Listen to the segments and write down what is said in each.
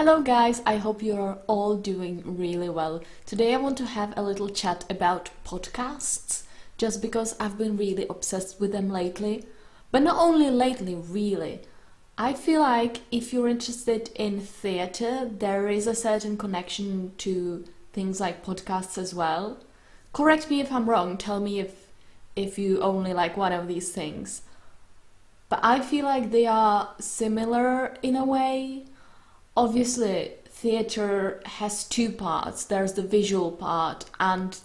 Hello guys, I hope you're all doing really well. Today I want to have a little chat about podcasts, just because I've been really obsessed with them lately. But not only lately, really. I feel like if you're interested in theatre, there is a certain connection to things like podcasts as well. Correct me if I'm wrong, tell me if you only like one of these things. But I feel like they are similar in a way. Obviously, theatre has two parts. There's the visual part and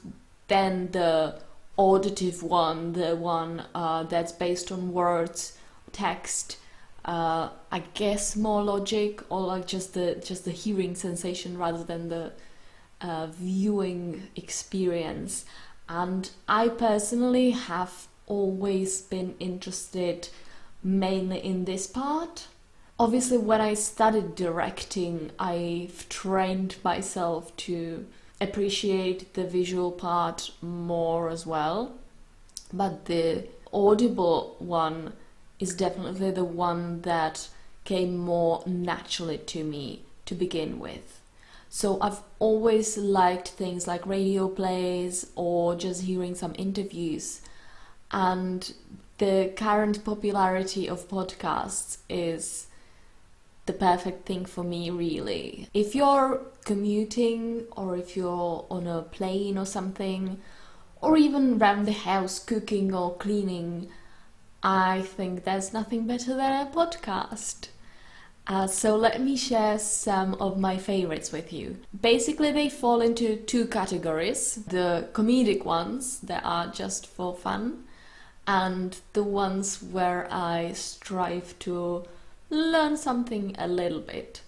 then the auditive one, the one that's based on words, text, I guess more logic, or like just the hearing sensation rather than the viewing experience. And I personally have always been interested mainly in this part. Obviously, when I studied directing, I've trained myself to appreciate the visual part more as well. But the audible one is definitely the one that came more naturally to me to begin with. So I've always liked things like radio plays or just hearing some interviews. And the current popularity of podcasts is the perfect thing for me, really. If you're commuting or if you're on a plane or something, or even around the house cooking or cleaning, I think there's nothing better than a podcast. So let me share some of my favorites with you. Basically, they fall into two categories: the comedic ones that are just for fun, and the ones where I strive to learn something a little bit.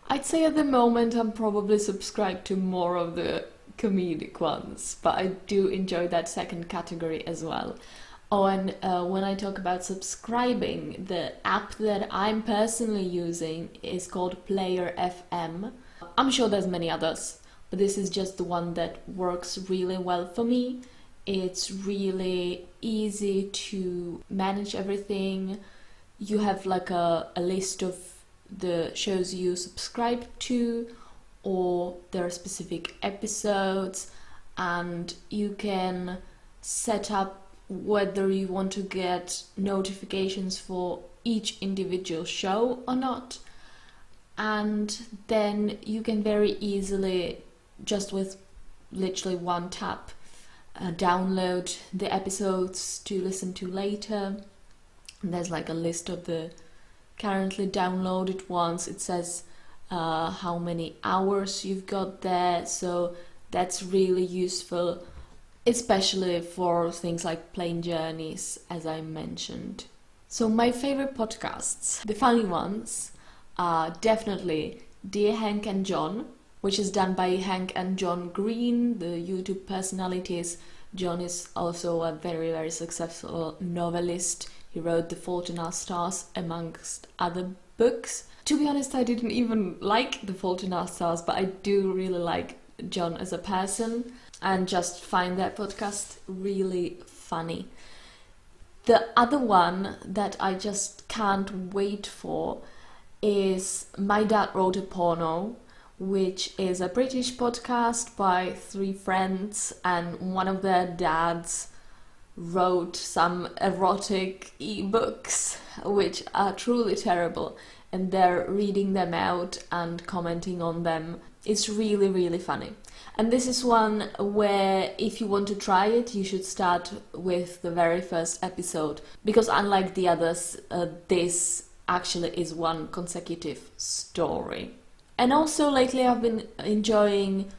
I'd say at the moment I'm probably subscribed to more of the comedic ones, but I do enjoy that second category as well. Oh, and when I talk about subscribing, the app that I'm personally using is called Player FM. I'm sure there's many others, but this is just the one that works really well for me. It's really easy to manage everything. You have like a list of the shows you subscribe to, or there are specific episodes, and you can set up whether you want to get notifications for each individual show or not. And then you can very easily, just with literally one tap, download the episodes to listen to later. There's like a list of the currently downloaded ones. It says how many hours you've got there, so that's really useful, especially for things like plane journeys, as I mentioned. So my favorite podcasts, the funny ones, are definitely Dear Hank and John, which is done by Hank and John Green, the YouTube personalities. John is also a very, very successful novelist. He wrote The Fault in Our Stars, amongst other books. To be honest, I didn't even like The Fault in Our Stars, but I do really like John as a person and just find that podcast really funny. The other one that I just can't wait for is My Dad Wrote a Porno, which is a British podcast by three friends, and one of their dads wrote some erotic ebooks which are truly terrible, and they're reading them out and commenting on them. It's really, really funny. And this is one where if you want to try it, you should start with the very first episode, because unlike the others, this actually is one consecutive story. And also lately I've been enjoying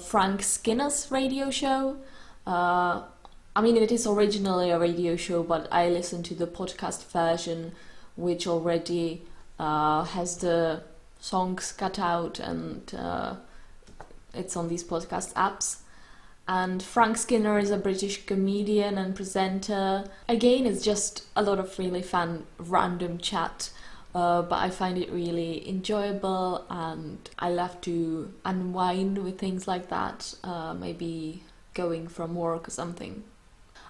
Frank Skinner's radio show. I mean, it is originally a radio show, but I listen to the podcast version, which already has the songs cut out, and it's on these podcast apps. And Frank Skinner is a British comedian and presenter. Again, it's just a lot of really fun random chat, but I find it really enjoyable, and I love to unwind with things like that, maybe going from work or something.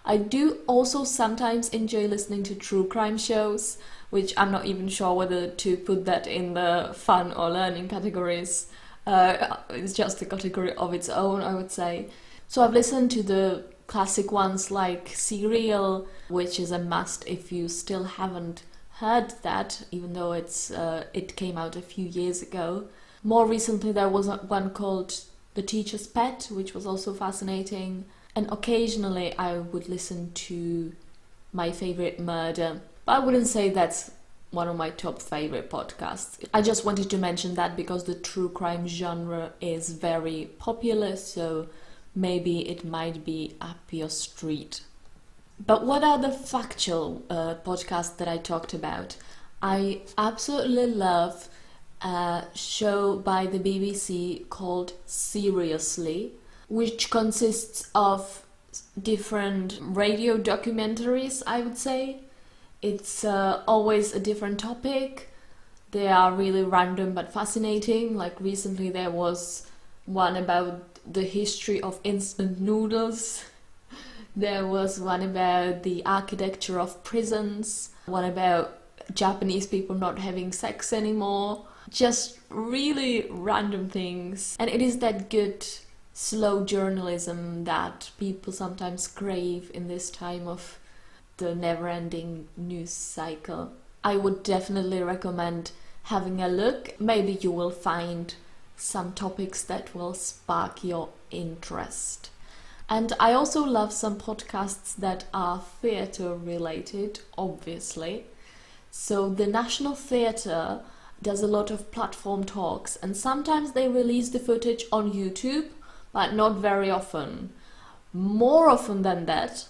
I do also sometimes enjoy listening to true crime shows, which I'm not even sure whether to put that in the fun or learning categories. It's just a category of its own, I would say. So I've listened to the classic ones like Serial, which is a must if you still haven't heard that, even though it came out a few years ago. More recently there was one called The Teacher's Pet, which was also fascinating. And occasionally I would listen to My Favorite Murder, but I wouldn't say that's one of my top favorite podcasts. I just wanted to mention that because the true crime genre is very popular, so maybe it might be up your street. But what are the factual podcasts that I talked about? I absolutely love a show by the BBC called Seriously, which consists of different radio documentaries, I would say. It's always a different topic. They are really random but fascinating. Like recently there was one about the history of instant noodles. There was one about the architecture of prisons. One about Japanese people not having sex anymore. Just really random things. And it is that good slow journalism that people sometimes crave in this time of the never-ending news cycle. I would definitely recommend having a look. Maybe you will find some topics that will spark your interest. And I also love some podcasts that are theatre related, obviously. So the National Theatre does a lot of platform talks, and sometimes they release the footage on YouTube, but not very often. More often than that,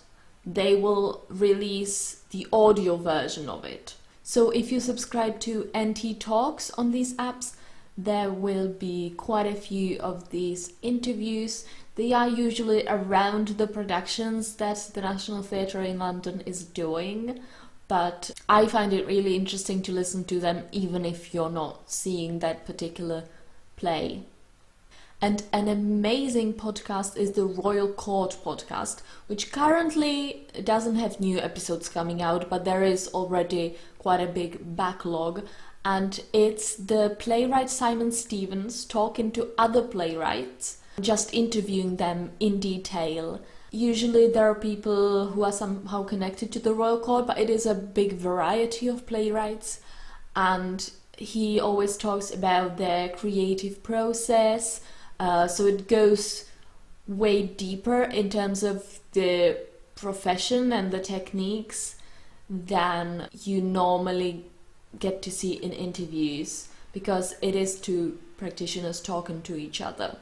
they will release the audio version of it. So if you subscribe to NT Talks on these apps, there will be quite a few of these interviews. They are usually around the productions that the National Theatre in London is doing, but I find it really interesting to listen to them even if you're not seeing that particular play. And an amazing podcast is the Royal Court podcast, which currently doesn't have new episodes coming out, but there is already quite a big backlog. And it's the playwright Simon Stevens talking to other playwrights, just interviewing them in detail. Usually there are people who are somehow connected to the Royal Court, but it is a big variety of playwrights. And he always talks about their creative process. So it goes way deeper in terms of the profession and the techniques than you normally get to see in interviews, because it is two practitioners talking to each other.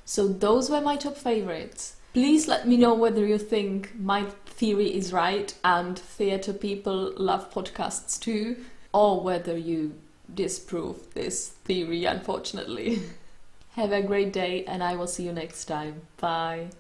So those were my top favorites. Please let me know whether you think my theory is right and theatre people love podcasts too, or whether you disprove this theory, unfortunately. Have a great day, and I will see you next time. Bye.